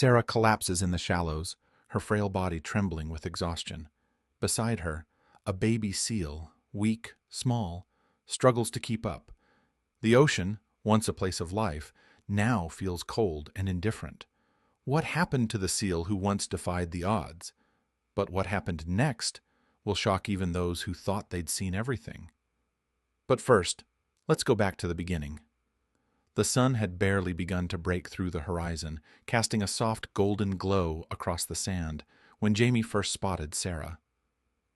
Sarah collapses in the shallows, her frail body trembling with exhaustion. Beside her, a baby seal, weak, small, struggles to keep up. The ocean, once a place of life, now feels cold and indifferent. What happened to the seal who once defied the odds? But what happened next will shock even those who thought they'd seen everything. But first, let's go back to the beginning. The sun had barely begun to break through the horizon, casting a soft golden glow across the sand, when Jamie first spotted Sarah.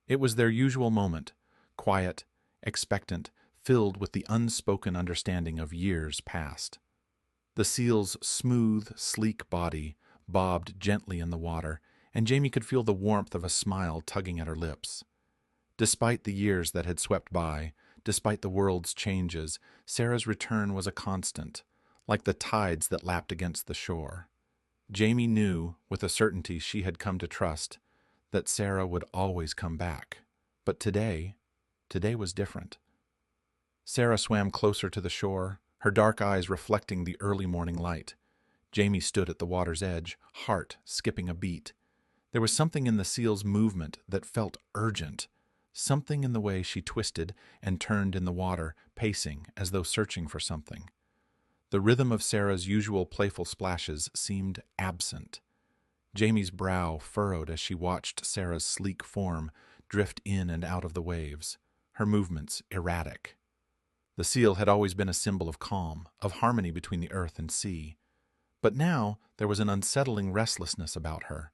It was their usual moment, quiet, expectant, filled with the unspoken understanding of years past. The seal's smooth, sleek body bobbed gently in the water, and Jamie could feel the warmth of a smile tugging at her lips. Despite the years that had swept by, despite the world's changes, Sarah's return was a constant, like the tides that lapped against the shore. Jamie knew, with a certainty she had come to trust, that Sarah would always come back. But today was different. Sarah swam closer to the shore, her dark eyes reflecting the early morning light. Jamie stood at the water's edge, heart skipping a beat. There was something in the seal's movement that felt urgent, something in the way she twisted and turned in the water, pacing as though searching for something. The rhythm of Sarah's usual playful splashes seemed absent. Jamie's brow furrowed as she watched Sarah's sleek form drift in and out of the waves, her movements erratic. The seal had always been a symbol of calm, of harmony between the earth and sea. But now there was an unsettling restlessness about her,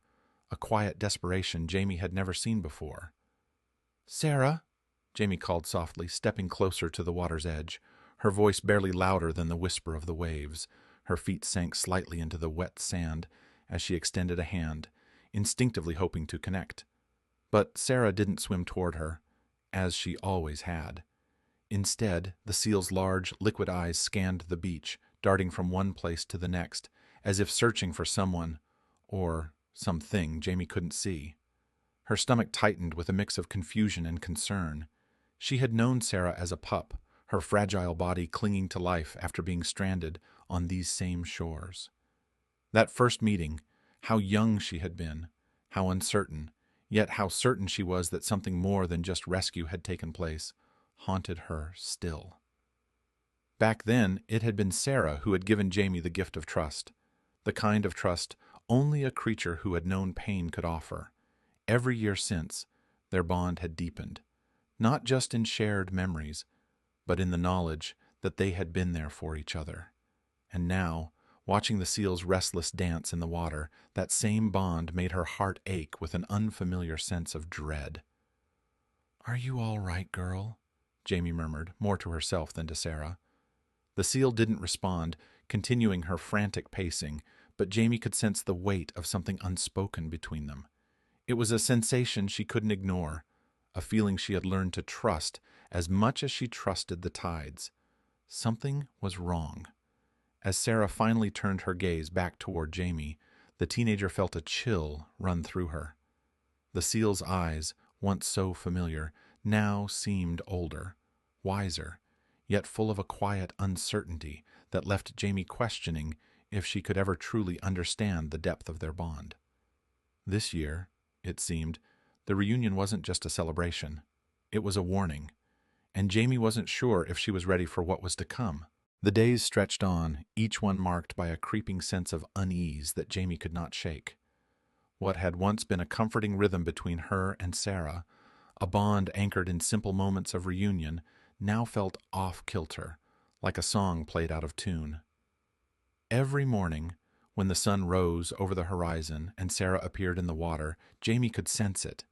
a quiet desperation Jamie had never seen before. "Sarah," Jamie called softly, stepping closer to the water's edge, her voice barely louder than the whisper of the waves. Her feet sank slightly into the wet sand as she extended a hand, instinctively hoping to connect. But Sarah didn't swim toward her, as she always had. Instead, the seal's large, liquid eyes scanned the beach, darting from one place to the next, as if searching for someone, or something Jamie couldn't see. Her stomach tightened with a mix of confusion and concern. She had known Sarah as a pup, her fragile body clinging to life after being stranded on these same shores. That first meeting, how young she had been, how uncertain, yet how certain she was that something more than just rescue had taken place, haunted her still. Back then, it had been Sarah who had given Jamie the gift of trust, the kind of trust only a creature who had known pain could offer. Every year since, their bond had deepened, not just in shared memories, but in the knowledge that they had been there for each other. And now, watching the seal's restless dance in the water, that same bond made her heart ache with an unfamiliar sense of dread. "Are you all right, girl?" Jamie murmured, more to herself than to Sarah. The seal didn't respond, continuing her frantic pacing, but Jamie could sense the weight of something unspoken between them. It was a sensation she couldn't ignore, a feeling she had learned to trust as much as she trusted the tides. Something was wrong. As Sarah finally turned her gaze back toward Jamie, the teenager felt a chill run through her. The seal's eyes, once so familiar, now seemed older, wiser, yet full of a quiet uncertainty that left Jamie questioning if she could ever truly understand the depth of their bond. This year, it seemed, the reunion wasn't just a celebration. It was a warning, and Jamie wasn't sure if she was ready for what was to come. The days stretched on, each one marked by a creeping sense of unease that Jamie could not shake. What had once been a comforting rhythm between her and Sarah, a bond anchored in simple moments of reunion, now felt off-kilter, like a song played out of tune. Every morning, when the sun rose over the horizon and Sarah appeared in the water, Jamie could sense it.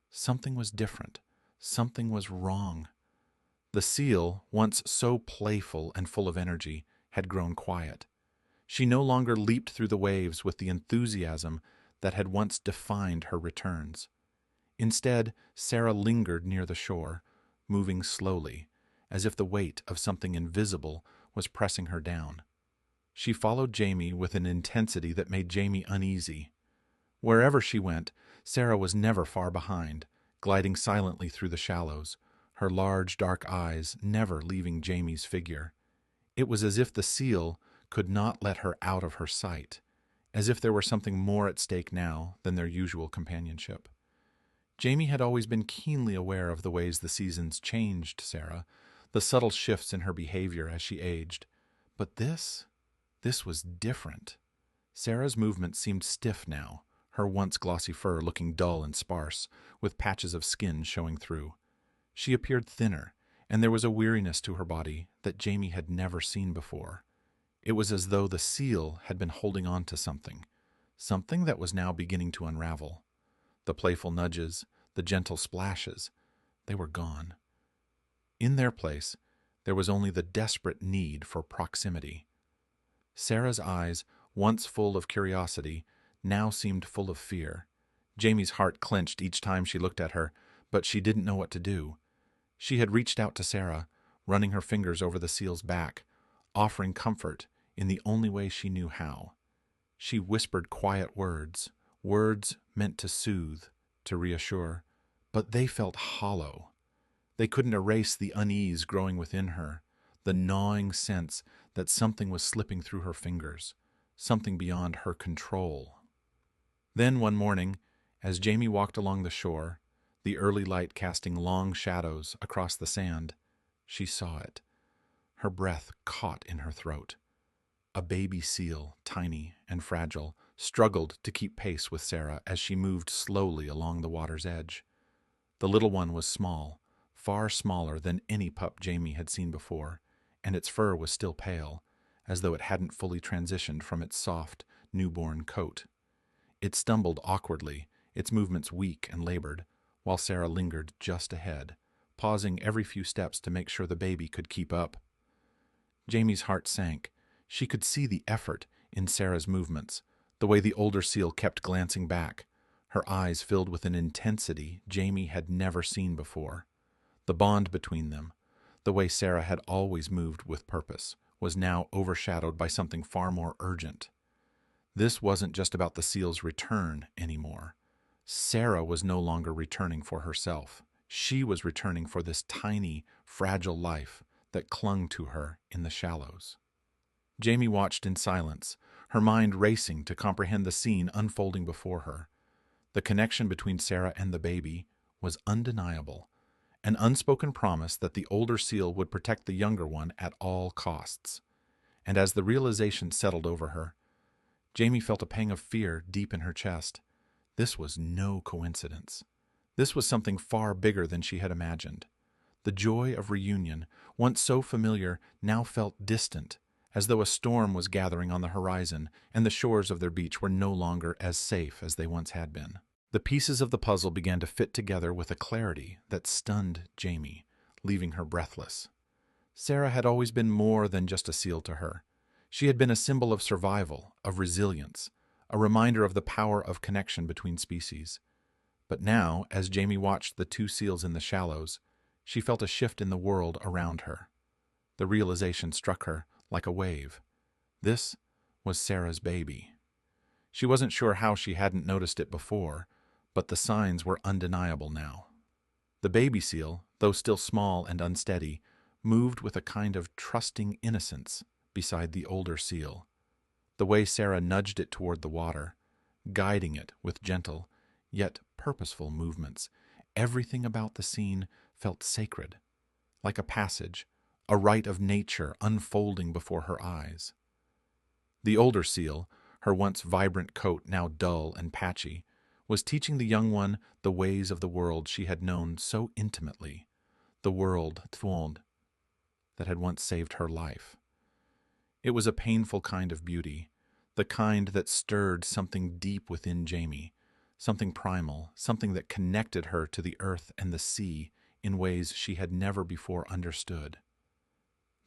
Something was different. Something was wrong. The seal, once so playful and full of energy, had grown quiet. She no longer leaped through the waves with the enthusiasm that had once defined her returns. Instead, Sarah lingered near the shore, moving slowly, as if the weight of something invisible was pressing her down. She followed Jamie with an intensity that made Jamie uneasy. Wherever she went, Sarah was never far behind, gliding silently through the shallows, her large dark eyes never leaving Jamie's figure. It was as if the seal could not let her out of her sight, as if there were something more at stake now than their usual companionship. Jamie had always been keenly aware of the ways the seasons changed Sarah, the subtle shifts in her behavior as she aged. But this was different. Sarah's movements seemed stiff now, her once glossy fur looking dull and sparse, with patches of skin showing through. She appeared thinner, and there was a weariness to her body that Jamie had never seen before. It was as though the seal had been holding on to something that was now beginning to unravel. The playful nudges, the gentle splashes, they were gone. In their place, there was only the desperate need for proximity. Sarah's eyes, once full of curiosity, now seemed full of fear. Jamie's heart clenched each time she looked at her, but she didn't know what to do. She had reached out to Sarah, running her fingers over the seal's back, offering comfort in the only way she knew how. She whispered quiet words, words meant to soothe, to reassure, but they felt hollow. They couldn't erase the unease growing within her, the gnawing sense that something was slipping through her fingers, something beyond her control. Then one morning, as Jamie walked along the shore, the early light casting long shadows across the sand, she saw it. Her breath caught in her throat. A baby seal, tiny and fragile, struggled to keep pace with Sarah as she moved slowly along the water's edge. The little one was small, far smaller than any pup Jamie had seen before, and its fur was still pale, as though it hadn't fully transitioned from its soft, newborn coat. It stumbled awkwardly, its movements weak and labored, while Sarah lingered just ahead, pausing every few steps to make sure the baby could keep up. Jamie's heart sank. She could see the effort in Sarah's movements, the way the older seal kept glancing back, her eyes filled with an intensity Jamie had never seen before. The bond between them, the way Sarah had always moved with purpose, was now overshadowed by something far more urgent. This wasn't just about the seal's return anymore. Sarah was no longer returning for herself. She was returning for this tiny, fragile life that clung to her in the shallows. Jamie watched in silence, her mind racing to comprehend the scene unfolding before her. The connection between Sarah and the baby was undeniable, an unspoken promise that the older seal would protect the younger one at all costs. And as the realization settled over her, Jamie felt a pang of fear deep in her chest. This was no coincidence. This was something far bigger than she had imagined. The joy of reunion, once so familiar, now felt distant, as though a storm was gathering on the horizon and the shores of their beach were no longer as safe as they once had been. The pieces of the puzzle began to fit together with a clarity that stunned Jamie, leaving her breathless. Sarah had always been more than just a seal to her. She had been a symbol of survival, of resilience, a reminder of the power of connection between species. But now, as Jamie watched the two seals in the shallows, she felt a shift in the world around her. The realization struck her like a wave. This was Sarah's baby. She wasn't sure how she hadn't noticed it before, but the signs were undeniable now. The baby seal, though still small and unsteady, moved with a kind of trusting innocence beside the older seal. The way Sarah nudged it toward the water, guiding it with gentle, yet purposeful movements, everything about the scene felt sacred, like a passage, a rite of nature unfolding before her eyes. The older seal, her once vibrant coat now dull and patchy, was teaching the young one the ways of the world she had known so intimately, the world that had once saved her life. It was a painful kind of beauty, the kind that stirred something deep within Jamie, something primal, something that connected her to the earth and the sea in ways she had never before understood.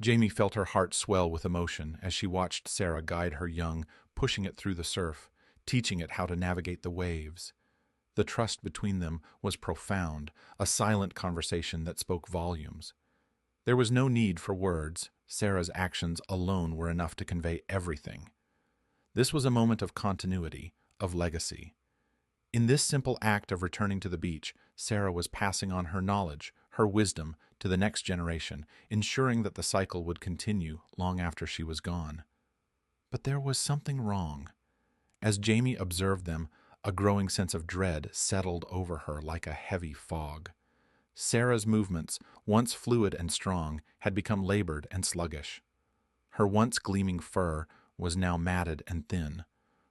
Jamie felt her heart swell with emotion as she watched Sarah guide her young, pushing it through the surf, teaching it how to navigate the waves. The trust between them was profound, a silent conversation that spoke volumes. There was no need for words. Sarah's actions alone were enough to convey everything. This was a moment of continuity, of legacy. In this simple act of returning to the beach, Sarah was passing on her knowledge, her wisdom, to the next generation, ensuring that the cycle would continue long after she was gone. But there was something wrong. As Jamie observed them, a growing sense of dread settled over her like a heavy fog. Sarah's movements, once fluid and strong, had become labored and sluggish. Her once gleaming fur was now matted and thin,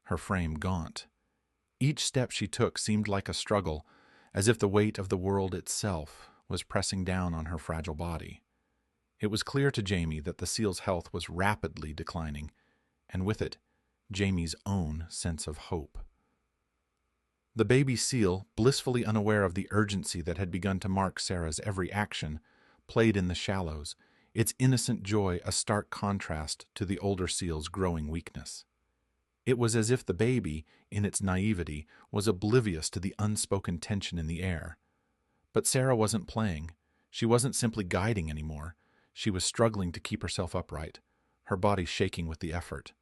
her frame gaunt. Each step she took seemed like a struggle, as if the weight of the world itself was pressing down on her fragile body. It was clear to Jamie that the seal's health was rapidly declining, and with it, Jamie's own sense of hope. The baby seal, blissfully unaware of the urgency that had begun to mark Sarah's every action, played in the shallows, its innocent joy a stark contrast to the older seal's growing weakness. It was as if the baby, in its naivety, was oblivious to the unspoken tension in the air. But Sarah wasn't playing. She wasn't simply guiding anymore. She was struggling to keep herself upright, her body shaking with the effort.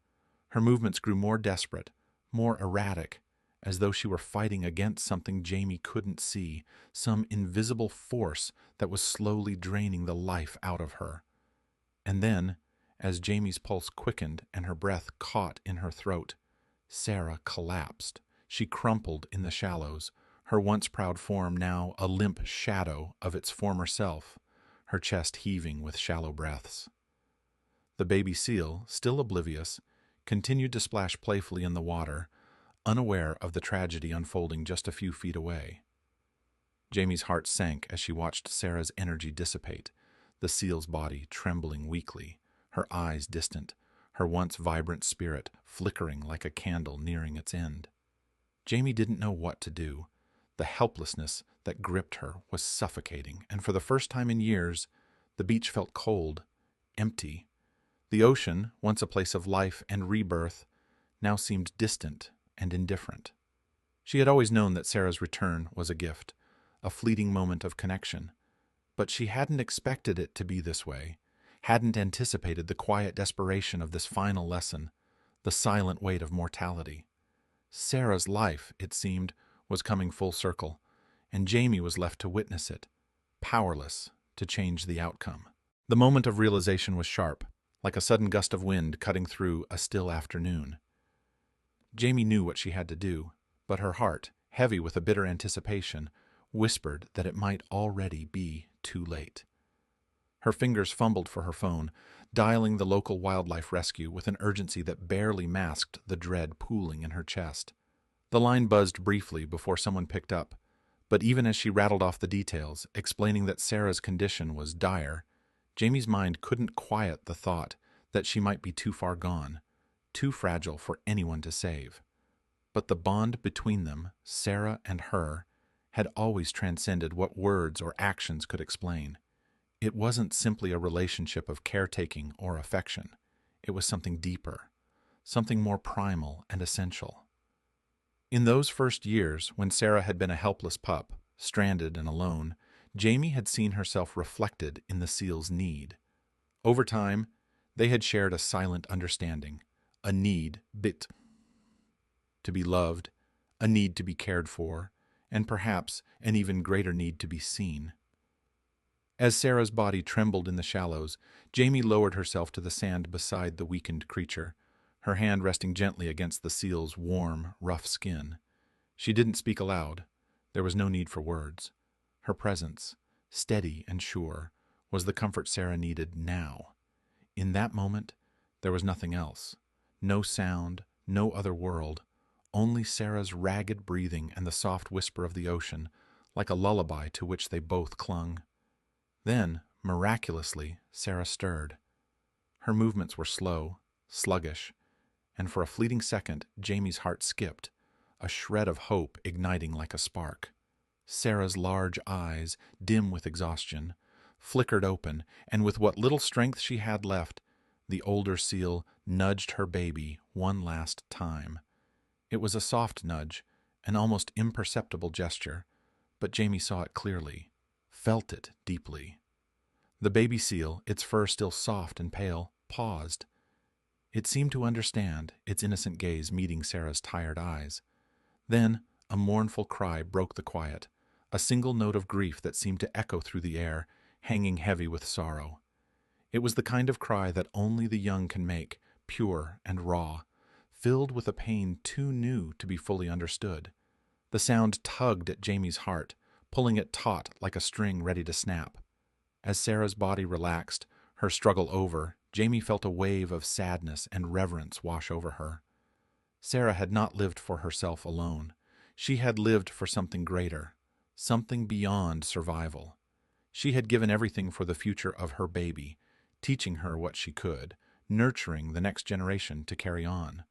Her movements grew more desperate, more erratic, as though she were fighting against something Jamie couldn't see, some invisible force that was slowly draining the life out of her. And then, as Jamie's pulse quickened and her breath caught in her throat, Sarah collapsed. She crumpled in the shallows, her once proud form now a limp shadow of its former self, her chest heaving with shallow breaths. The baby seal, still oblivious, continued to splash playfully in the water, unaware of the tragedy unfolding just a few feet away. Jamie's heart sank as she watched Sarah's energy dissipate, the seal's body trembling weakly, her eyes distant, her once vibrant spirit flickering like a candle nearing its end. Jamie didn't know what to do. The helplessness that gripped her was suffocating, and for the first time in years, the beach felt cold, empty. The ocean, once a place of life and rebirth, now seemed distant and indifferent. She had always known that Sarah's return was a gift, a fleeting moment of connection, but she hadn't expected it to be this way, hadn't anticipated the quiet desperation of this final lesson, the silent weight of mortality. Sarah's life, it seemed, was coming full circle, and Jamie was left to witness it, powerless to change the outcome. The moment of realization was sharp, like a sudden gust of wind cutting through a still afternoon. Jamie knew what she had to do, but her heart, heavy with a bitter anticipation, whispered that it might already be too late. Her fingers fumbled for her phone, dialing the local wildlife rescue with an urgency that barely masked the dread pooling in her chest. The line buzzed briefly before someone picked up, but even as she rattled off the details, explaining that Sarah's condition was dire, Jamie's mind couldn't quiet the thought that she might be too far gone, too fragile for anyone to save. But the bond between them, Sarah and her, had always transcended what words or actions could explain. It wasn't simply a relationship of caretaking or affection. It was something deeper, something more primal and essential. In those first years, when Sarah had been a helpless pup, stranded and alone, Jamie had seen herself reflected in the seal's need. Over time, they had shared a silent understanding, a need to be loved, a need to be cared for, and perhaps an even greater need to be seen. As Sarah's body trembled in the shallows, Jamie lowered herself to the sand beside the weakened creature, her hand resting gently against the seal's warm, rough skin. She didn't speak aloud. There was no need for words. Her presence, steady and sure, was the comfort Sarah needed now. In that moment, there was nothing else. No sound, no other world, only Sarah's ragged breathing and the soft whisper of the ocean, like a lullaby to which they both clung. Then, miraculously, Sarah stirred. Her movements were slow, sluggish, and for a fleeting second, Jamie's heart skipped, a shred of hope igniting like a spark. Sarah's large eyes, dim with exhaustion, flickered open, and with what little strength she had left, the older seal nudged her baby one last time. It was a soft nudge, an almost imperceptible gesture, but Jamie saw it clearly, felt it deeply. The baby seal, its fur still soft and pale, paused. It seemed to understand, its innocent gaze meeting Sarah's tired eyes. Then a mournful cry broke the quiet, a single note of grief that seemed to echo through the air, hanging heavy with sorrow. It was the kind of cry that only the young can make, pure and raw, filled with a pain too new to be fully understood. The sound tugged at Jamie's heart, pulling it taut like a string ready to snap. As Sarah's body relaxed, her struggle over, Jamie felt a wave of sadness and reverence wash over her. Sarah had not lived for herself alone. She had lived for something greater, something beyond survival. She had given everything for the future of her baby, teaching her what she could, nurturing the next generation to carry on.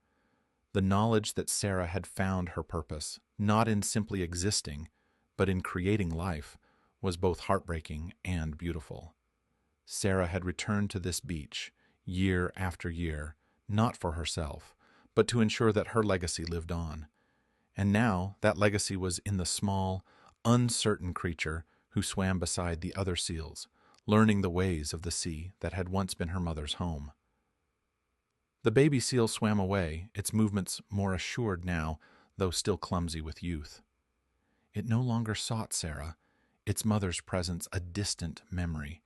The knowledge that Sarah had found her purpose, not in simply existing, but in creating life, was both heartbreaking and beautiful. Sarah had returned to this beach, year after year, not for herself, but to ensure that her legacy lived on. And now that legacy was in the small, uncertain creature who swam beside the other seals, learning the ways of the sea that had once been her mother's home. The baby seal swam away, its movements more assured now, though still clumsy with youth. It no longer sought Sarah, its mother's presence a distant memory,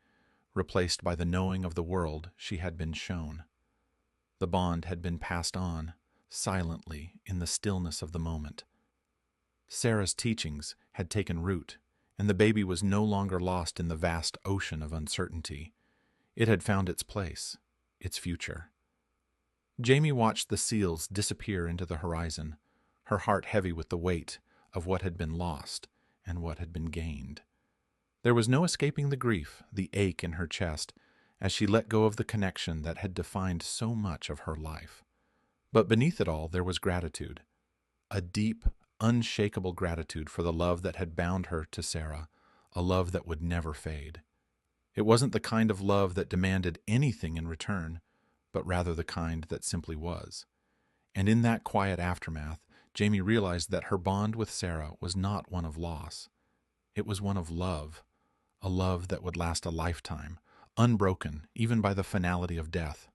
replaced by the knowing of the world she had been shown. The bond had been passed on, silently, in the stillness of the moment. Sarah's teachings had taken root, and the baby was no longer lost in the vast ocean of uncertainty. It had found its place, its future. Jamie watched the seals disappear into the horizon, her heart heavy with the weight of what had been lost and what had been gained. There was no escaping the grief, the ache in her chest, as she let go of the connection that had defined so much of her life. But beneath it all there was gratitude, a deep, unshakable gratitude for the love that had bound her to Sarah, a love that would never fade. It wasn't the kind of love that demanded anything in return, but rather the kind that simply was. And in that quiet aftermath, Jamie realized that her bond with Sarah was not one of loss. It was one of love, a love that would last a lifetime, unbroken even by the finality of death.